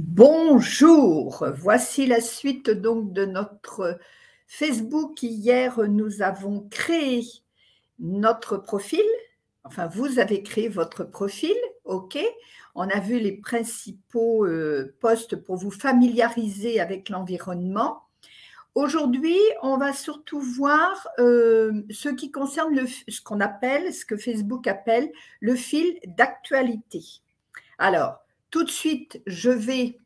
Bonjour, voici la suite donc de notre Facebook. Hier, nous avons créé notre profil, enfin vous avez créé votre profil, ok. On a vu les principaux posts pour vous familiariser avec l'environnement. Aujourd'hui, on va surtout voir ce qui concerne ce qu'on appelle, ce que Facebook appelle le fil d'actualité. Alors, tout de suite, je vais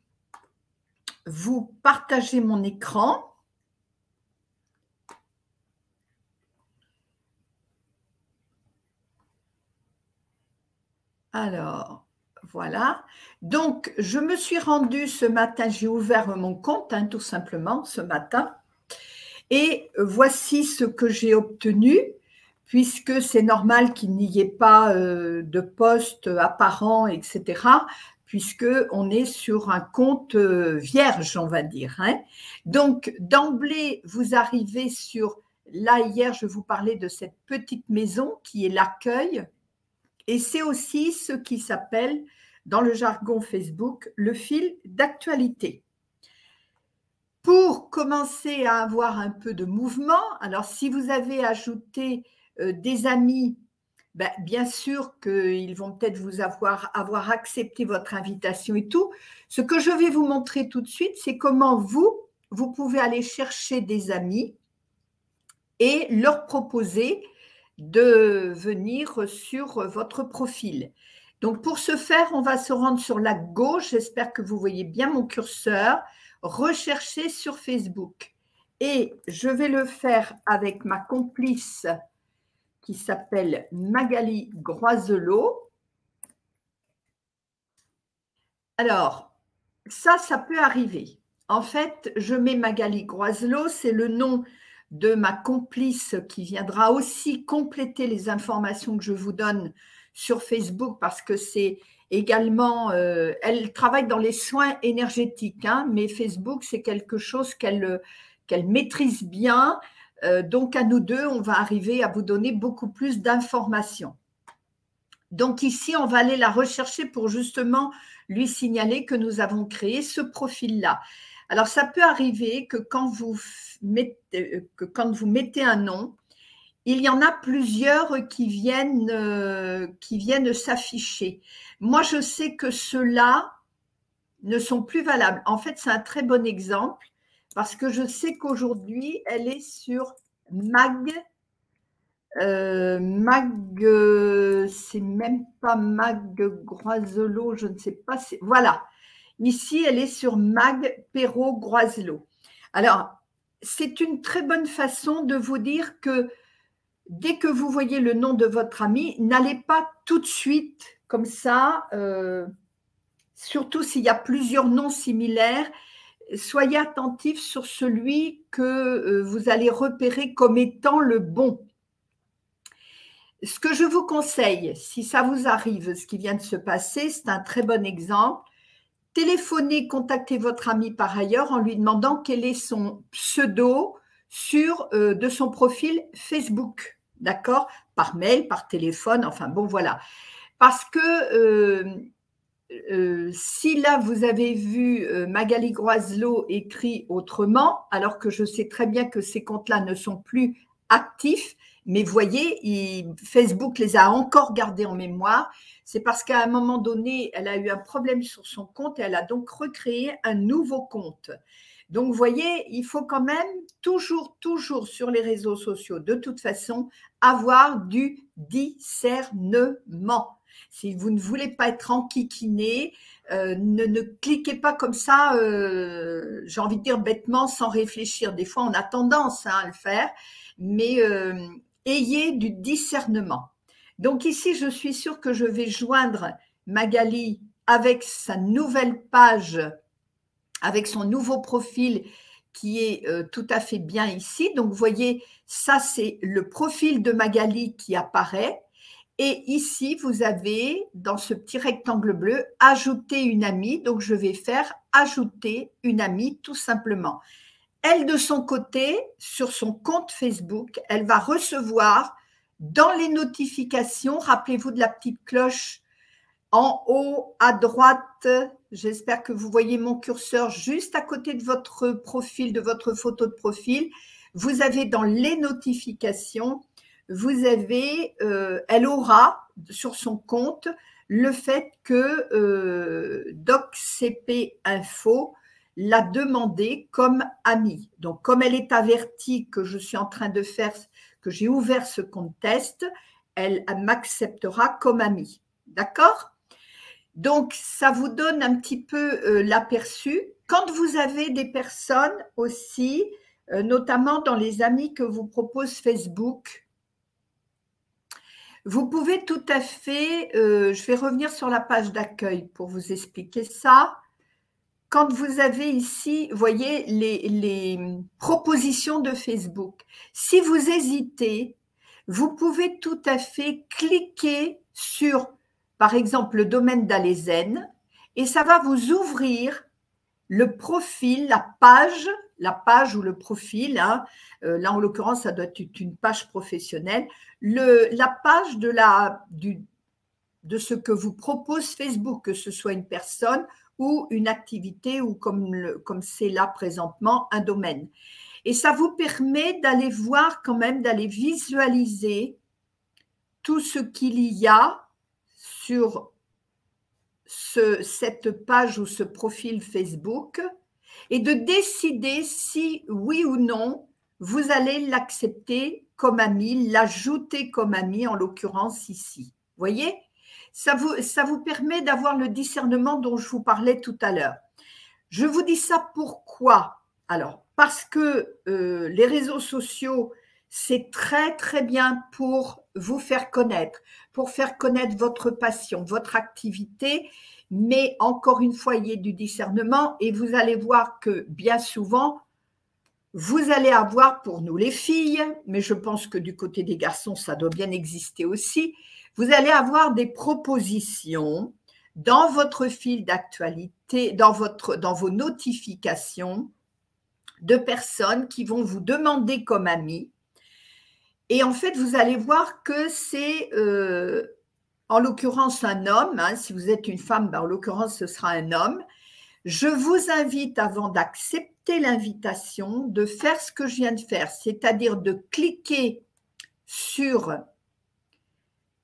vous partager mon écran. Alors, voilà. Donc, je me suis rendue ce matin, j'ai ouvert mon compte, tout simplement, ce matin. Et voici ce que j'ai obtenu, puisque c'est normal qu'il n'y ait pas de poste apparent, etc., puisqu'on est sur un compte vierge, on va dire. Donc, d'emblée, vous arrivez sur, là, hier, je vous parlais de cette petite maison qui est l'accueil, et c'est aussi ce qui s'appelle, dans le jargon Facebook, le fil d'actualité. Pour commencer à avoir un peu de mouvement, alors si vous avez ajouté des amis, bien sûr qu'ils vont peut-être vous avoir accepté votre invitation et tout. Ce que je vais vous montrer tout de suite, c'est comment vous pouvez aller chercher des amis et leur proposer de venir sur votre profil. Donc, pour ce faire, on va se rendre sur la gauche. J'espère que vous voyez bien mon curseur. Rechercher sur Facebook. Et je vais le faire avec ma complice qui s'appelle Magali Groiselot. Alors, ça peut arriver. En fait, je mets Magali Groiselot, c'est le nom de ma complice qui viendra aussi compléter les informations que je vous donne sur Facebook parce que c'est également, elle travaille dans les soins énergétiques, mais Facebook, c'est quelque chose qu'elle maîtrise bien. Donc, à nous deux, on va arriver à vous donner beaucoup plus d'informations. Donc, ici, on va aller la rechercher pour justement lui signaler que nous avons créé ce profil-là. Alors, ça peut arriver que quand vous mettez un nom, il y en a plusieurs qui viennent s'afficher. Moi, je sais que ceux-là ne sont plus valables. En fait, c'est un très bon exemple parce que je sais qu'aujourd'hui, elle est sur Mag. C'est même pas Mag Groiselot, je ne sais pas. Voilà. Ici, elle est sur Mag Perrault Groiselot. Alors, c'est une très bonne façon de vous dire que dès que vous voyez le nom de votre ami, n'allez pas tout de suite comme ça, surtout s'il y a plusieurs noms similaires, soyez attentif sur celui que vous allez repérer comme étant le bon. Ce que je vous conseille, si ça vous arrive, ce qui vient de se passer, c'est un très bon exemple. Téléphonez, contactez votre ami par ailleurs en lui demandant quel est son pseudo de son profil Facebook, d'accord? Par mail, par téléphone, enfin bon, voilà. Parce que si là, vous avez vu Magali Groiselot écrit autrement, alors que je sais très bien que ces comptes-là ne sont plus actifs, mais voyez, Facebook les a encore gardés en mémoire. C'est parce qu'à un moment donné, elle a eu un problème sur son compte et elle a donc recréé un nouveau compte. Donc, vous voyez, il faut quand même toujours sur les réseaux sociaux, de toute façon, avoir du discernement. Si vous ne voulez pas être enquiquiné, ne cliquez pas comme ça, j'ai envie de dire bêtement, sans réfléchir. Des fois, on a tendance à le faire, mais ayez du discernement. Donc ici, je suis sûre que je vais joindre Magali avec sa nouvelle page, avec son nouveau profil qui est tout à fait bien ici. Donc, vous voyez, ça, c'est le profil de Magali qui apparaît. Et ici, vous avez, dans ce petit rectangle bleu, ajouter une amie. Donc, je vais faire ajouter une amie tout simplement. Elle, de son côté, sur son compte Facebook, elle va recevoir dans les notifications, rappelez-vous de la petite cloche en haut à droite J'espère que vous voyez mon curseur juste à côté de votre profil, de votre photo de profil. Vous avez dans les notifications, vous avez, elle aura sur son compte le fait que DocCP Info l'a demandé comme amie. Donc, comme elle est avertie que je suis en train de faire, que j'ai ouvert ce compte test, elle m'acceptera comme amie. D'accord ? Donc, ça vous donne un petit peu l'aperçu. Quand vous avez des personnes aussi, notamment dans les amis que vous propose Facebook, vous pouvez tout à fait, je vais revenir sur la page d'accueil pour vous expliquer ça. Quand vous avez ici, vous voyez, les propositions de Facebook, si vous hésitez, vous pouvez tout à fait cliquer sur, par exemple, le domaine d'Alézène et ça va vous ouvrir le profil, la page ou le profil, hein, là en l'occurrence ça doit être une page professionnelle, la page de ce que vous propose Facebook, que ce soit une personne ou une activité ou comme c'est là présentement un domaine. Et ça vous permet d'aller voir quand même, d'aller visualiser tout ce qu'il y a sur cette page ou ce profil Facebook et de décider si oui ou non vous allez l'accepter comme ami, l'ajouter comme ami en l'occurrence ici. Voyez ? Ça vous permet d'avoir le discernement dont je vous parlais tout à l'heure. Je vous dis ça pourquoi ? Alors, parce que les réseaux sociaux, c'est très, très bien pour vous faire connaître votre passion, votre activité, mais encore une fois, il y a du discernement et vous allez voir que bien souvent, vous allez avoir pour nous les filles, mais je pense que du côté des garçons, ça doit bien exister aussi, vous allez avoir des propositions dans votre fil d'actualité, dans vos notifications de personnes qui vont vous demander comme amis. Et en fait, vous allez voir que c'est en l'occurrence un homme. Hein, si vous êtes une femme, ben, en l'occurrence, ce sera un homme. Je vous invite, avant d'accepter l'invitation, de faire ce que je viens de faire, c'est-à-dire de cliquer sur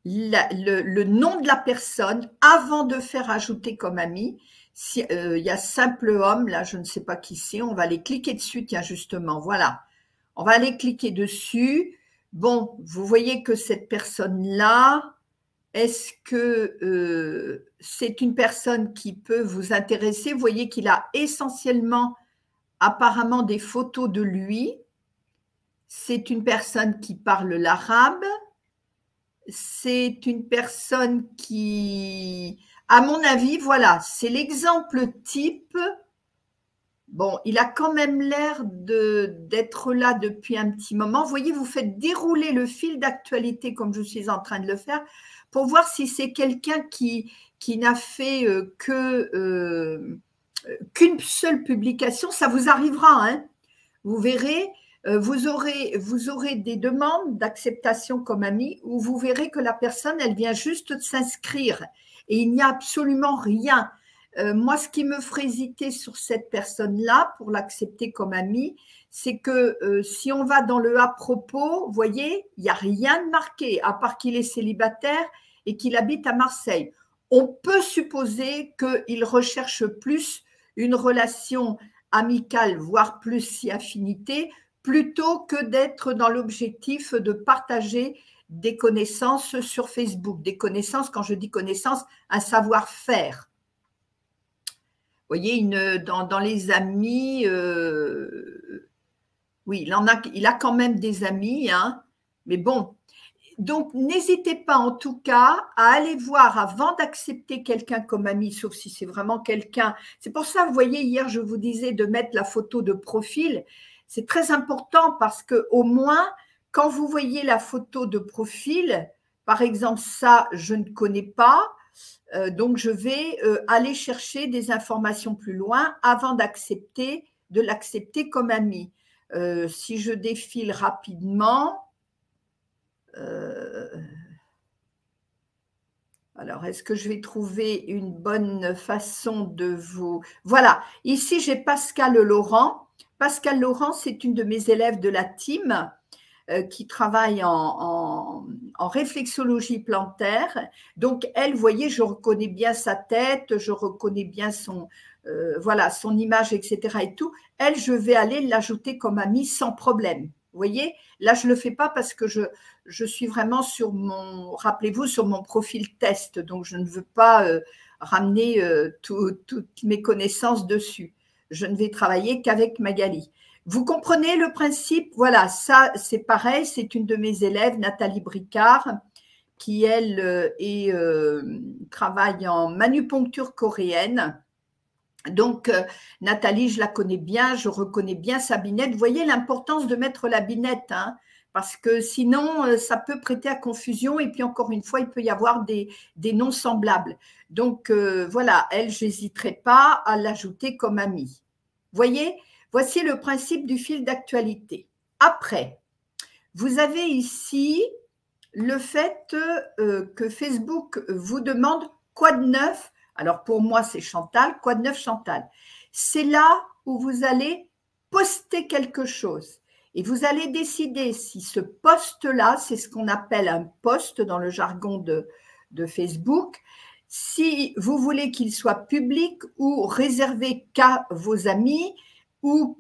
le nom de la personne avant de faire ajouter comme ami. Si, il y a simple homme, là, je ne sais pas qui c'est, on va aller cliquer dessus, tiens, justement, voilà. On va aller cliquer dessus. Bon, vous voyez que cette personne-là, est-ce que c'est une personne qui peut vous intéresser? Vous voyez qu'il a essentiellement, apparemment, des photos de lui. C'est une personne qui parle l'arabe. C'est une personne qui, à mon avis, voilà, c'est l'exemple type. Bon, il a quand même l'air d'être là depuis un petit moment. Vous voyez, vous faites dérouler le fil d'actualité comme je suis en train de le faire pour voir si c'est quelqu'un qui n'a fait qu'une seule publication. Ça vous arrivera, hein. Vous verrez, vous aurez des demandes d'acceptation comme ami où vous verrez que la personne, elle vient juste de s'inscrire et il n'y a absolument rien. Moi, ce qui me ferait hésiter sur cette personne-là pour l'accepter comme amie, c'est que si on va dans le à propos, vous voyez, il n'y a rien de marqué, à part qu'il est célibataire et qu'il habite à Marseille. On peut supposer qu'il recherche plus une relation amicale, voire plus si affinité, plutôt que d'être dans l'objectif de partager des connaissances sur Facebook. Des connaissances, quand je dis connaissances, un savoir-faire. Vous voyez, dans les amis, oui, il a quand même des amis, hein, mais bon. Donc, n'hésitez pas en tout cas à aller voir avant d'accepter quelqu'un comme ami, sauf si c'est vraiment quelqu'un. C'est pour ça, vous voyez, hier, je vous disais de mettre la photo de profil. C'est très important parce qu'au moins, quand vous voyez la photo de profil, par exemple, ça, je ne connais pas, donc je vais aller chercher des informations plus loin avant de l'accepter comme ami. Si je défile rapidement, Alors, est-ce que je vais trouver une bonne façon de vous… Voilà, ici, j'ai Pascal Laurent. Pascal Laurent, c'est une de mes élèves de la team qui travaille en réflexologie plantaire. Donc, elle, vous voyez, je reconnais bien sa tête, je reconnais bien voilà, son image, etc. et tout. Elle, je vais aller l'ajouter comme amie sans problème. Vous voyez, là, je ne le fais pas parce que je suis vraiment sur mon, rappelez-vous, sur mon profil test. Donc, je ne veux pas ramener toutes mes connaissances dessus. Je ne vais travailler qu'avec Magali. Vous comprenez le principe? Voilà, ça, c'est pareil. C'est une de mes élèves, Nathalie Bricard, qui, elle, travaille en manupuncture coréenne. Donc, Nathalie, je la connais bien, je reconnais bien sa binette. Vous voyez l'importance de mettre la binette, hein, parce que sinon, ça peut prêter à confusion. Et puis, encore une fois, il peut y avoir des noms semblables. Donc, voilà, elle, je n'hésiterai pas à l'ajouter comme amie. Vous voyez, voici le principe du fil d'actualité. Après, vous avez ici le fait que Facebook vous demande quoi de neuf. Alors, pour moi, c'est Chantal. Quoi de neuf, Chantal? C'est là où vous allez poster quelque chose. Et vous allez décider si ce post-là, c'est ce qu'on appelle un post dans le jargon de Facebook, si vous voulez qu'il soit public ou réservé qu'à vos amis ou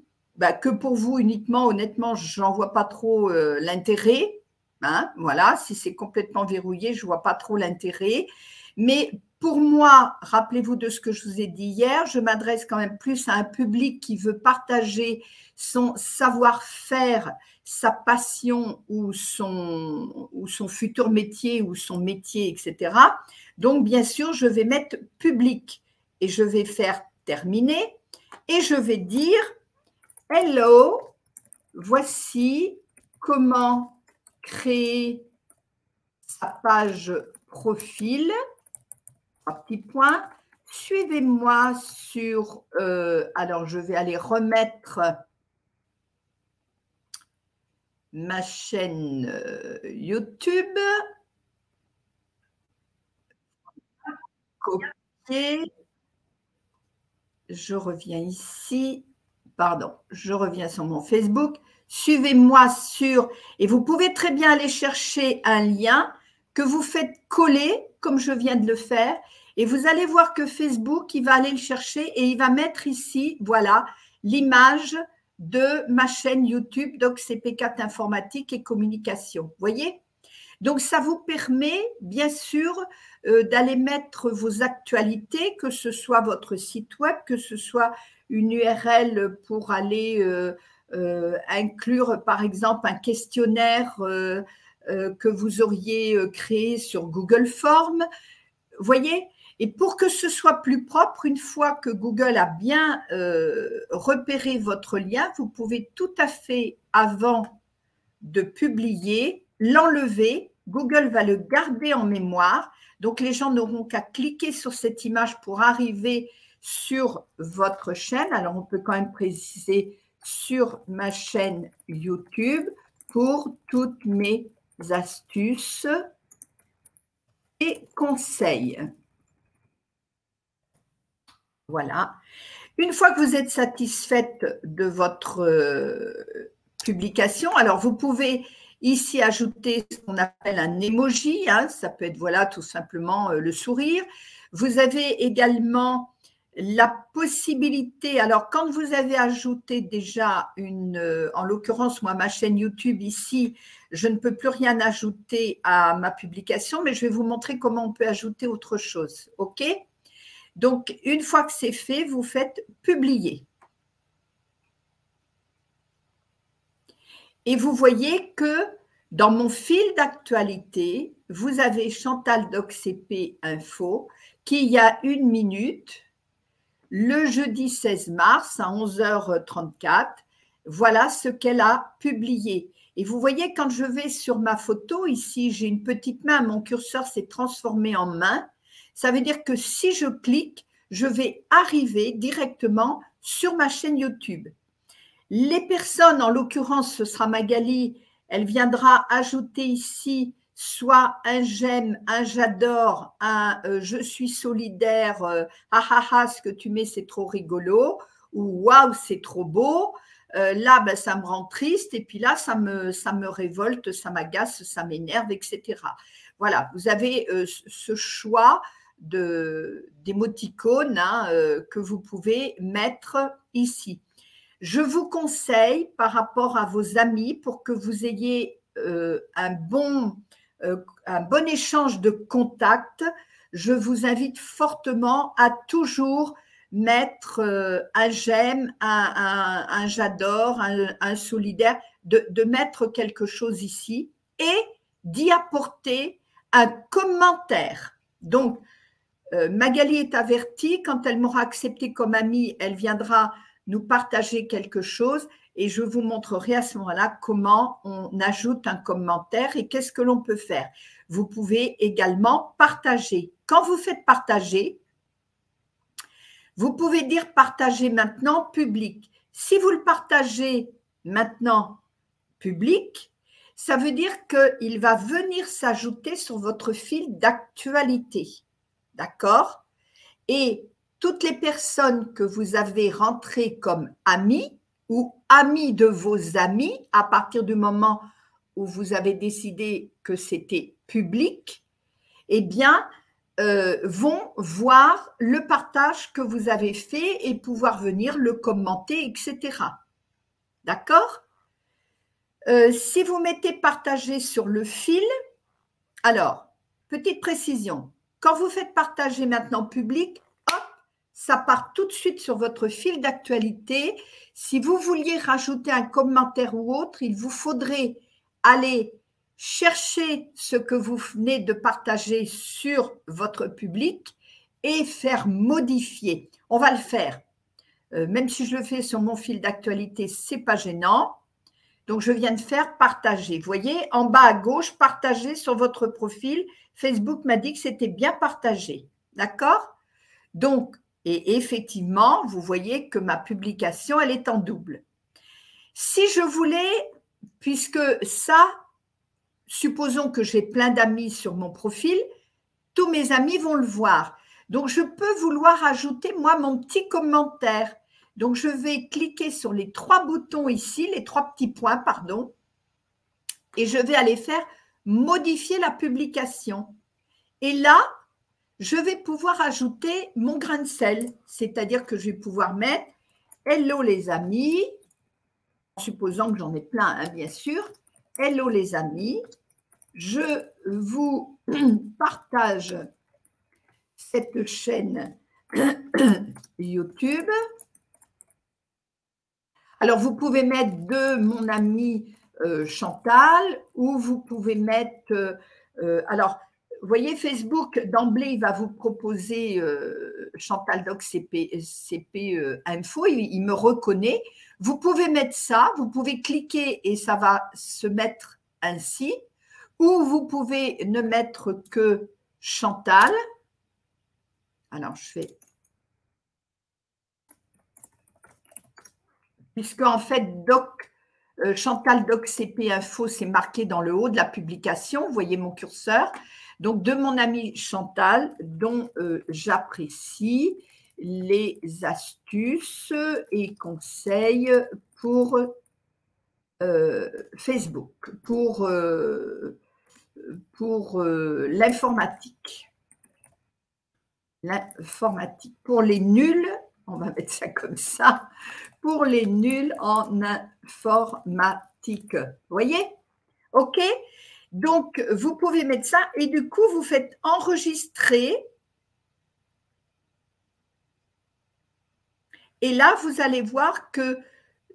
que pour vous uniquement. Honnêtement, je n'en vois pas trop l'intérêt. Hein, voilà, si c'est complètement verrouillé, je ne vois pas trop l'intérêt. Mais pour moi, rappelez-vous de ce que je vous ai dit hier, je m'adresse quand même plus à un public qui veut partager son savoir-faire, sa passion ou son futur métier ou son métier, etc. Donc, bien sûr, je vais mettre public et je vais faire terminer et je vais dire « Hello, voici comment créer sa page profil ». Trois petits points. Suivez-moi sur… alors, je vais aller remettre ma chaîne YouTube. Copier. Je reviens ici. Pardon, je reviens sur mon Facebook. Suivez-moi sur… Et vous pouvez très bien aller chercher un lien que vous faites coller, comme je viens de le faire, et vous allez voir que Facebook, il va aller le chercher et il va mettre ici, voilà, l'image de ma chaîne YouTube, donc c'est P4 Informatique et Communication. Vous voyez? Donc, ça vous permet, bien sûr, d'aller mettre vos actualités, que ce soit votre site web, que ce soit une URL pour aller inclure, par exemple, un questionnaire que vous auriez créé sur Google Forms. Vous voyez? Et pour que ce soit plus propre, une fois que Google a bien repéré votre lien, vous pouvez tout à fait, avant de publier, l'enlever. Google va le garder en mémoire. Donc, les gens n'auront qu'à cliquer sur cette image pour arriver sur votre chaîne. Alors, on peut quand même préciser sur ma chaîne YouTube pour toutes mes astuces et conseils. Voilà. Une fois que vous êtes satisfaite de votre publication, alors vous pouvez ici ajouter ce qu'on appelle un emoji, hein, ça peut être voilà tout simplement le sourire. Vous avez également la possibilité, alors quand vous avez ajouté déjà en l'occurrence moi ma chaîne YouTube ici, je ne peux plus rien ajouter à ma publication, mais je vais vous montrer comment on peut ajouter autre chose, ok? Donc, une fois que c'est fait, vous faites publier. Et vous voyez que dans mon fil d'actualité, vous avez Chantal DocCP Info qui, il y a 1 minute, le jeudi 16 mars à 11h34, voilà ce qu'elle a publié. Et vous voyez, quand je vais sur ma photo, ici, j'ai une petite main, mon curseur s'est transformé en main. Ça veut dire que si je clique, je vais arriver directement sur ma chaîne YouTube. Les personnes, en l'occurrence, ce sera Magali, elle viendra ajouter ici soit un j'aime, un j'adore, un je suis solidaire, ah ah ah, ce que tu mets c'est trop rigolo, ou waouh c'est trop beau, là ben, ça me rend triste, et puis là ça me révolte, ça m'agace, ça m'énerve, etc. Voilà, vous avez ce choix d'émoticônes hein, que vous pouvez mettre ici. Je vous conseille par rapport à vos amis pour que vous ayez un bon échange de contacts, je vous invite fortement à toujours mettre un j'aime, un j'adore, un solidaire, de mettre quelque chose ici et d'y apporter un commentaire. Donc, Magali est avertie, quand elle m'aura accepté comme amie, elle viendra nous partager quelque chose et je vous montrerai à ce moment-là comment on ajoute un commentaire et qu'est-ce que l'on peut faire. Vous pouvez également partager. Quand vous faites partager, vous pouvez dire partager maintenant public. Si vous le partagez maintenant public, ça veut dire qu'il va venir s'ajouter sur votre fil d'actualité. D'accord? Et toutes les personnes que vous avez rentrées comme amis ou amis de vos amis, à partir du moment où vous avez décidé que c'était public, eh bien, vont voir le partage que vous avez fait et pouvoir venir le commenter, etc. D'accord? Si vous mettez partager sur le fil, alors, petite précision, quand vous faites partager maintenant public, hop, ça part tout de suite sur votre fil d'actualité. Si vous vouliez rajouter un commentaire ou autre, il vous faudrait aller chercher ce que vous venez de partager sur votre public et faire modifier. On va le faire. Même si je le fais sur mon fil d'actualité, ce n'est pas gênant. Donc, je viens de faire partager. Vous voyez, en bas à gauche, partager sur votre profil. Facebook m'a dit que c'était bien partagé. D'accord? Donc, et effectivement, vous voyez que ma publication, elle est en double. Si je voulais, puisque ça, supposons que j'ai plein d'amis sur mon profil, tous mes amis vont le voir. Donc, je peux vouloir ajouter, moi, mon petit commentaire. Donc, je vais cliquer sur les trois boutons ici, les trois petits points, pardon, et je vais aller faire modifier la publication. Et là, je vais pouvoir ajouter mon grain de sel, c'est-à-dire que je vais pouvoir mettre « Hello les amis », en supposant que j'en ai plein, hein, bien sûr. « Hello les amis, je vous partage cette chaîne YouTube. » Alors, vous pouvez mettre de mon ami Chantal ou vous pouvez mettre… alors, vous voyez, Facebook, d'emblée, il va vous proposer Chantal Doc CP Info, il me reconnaît. Vous pouvez mettre ça, vous pouvez cliquer et ça va se mettre ainsi. Ou vous pouvez ne mettre que Chantal. Alors, je fais… Puisque en fait, Chantal Doc CP Info, c'est marqué dans le haut de la publication, vous voyez mon curseur. Donc, de mon amie Chantal, dont j'apprécie les astuces et conseils pour Facebook, pour l'informatique. L'informatique. Pour les nuls, on va mettre ça comme ça, pour les nuls en informatique. Vous voyez? OK? Donc, vous pouvez mettre ça et du coup, vous faites enregistrer. Et là, vous allez voir que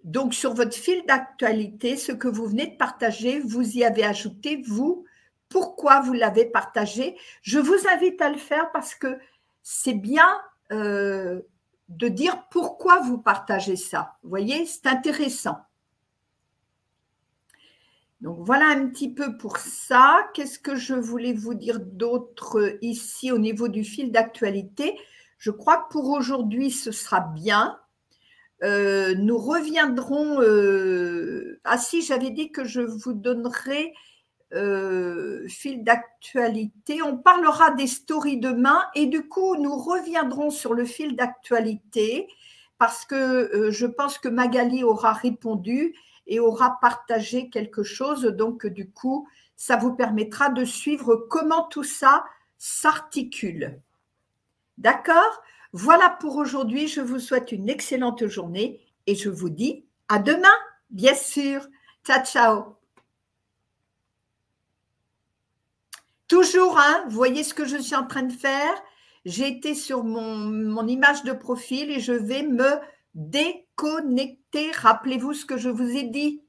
donc sur votre fil d'actualité, ce que vous venez de partager, vous y avez ajouté, vous, pourquoi vous l'avez partagé. Je vous invite à le faire parce que c'est bien de dire pourquoi vous partagez ça. Vous voyez, c'est intéressant. Donc, voilà un petit peu pour ça. Qu'est-ce que je voulais vous dire d'autre ici au niveau du fil d'actualité? Je crois que pour aujourd'hui, ce sera bien. Nous reviendrons… ah si, j'avais dit que je vous donnerai… fil d'actualité. On parlera des stories demain et du coup, nous reviendrons sur le fil d'actualité parce que je pense que Magali aura répondu et aura partagé quelque chose. Donc, du coup, ça vous permettra de suivre comment tout ça s'articule. D'accord? Voilà pour aujourd'hui. Je vous souhaite une excellente journée et je vous dis à demain, bien sûr. Ciao, ciao. Toujours, hein, vous voyez ce que je suis en train de faire? J'ai été sur mon image de profil et je vais me déconnecter. Rappelez-vous ce que je vous ai dit.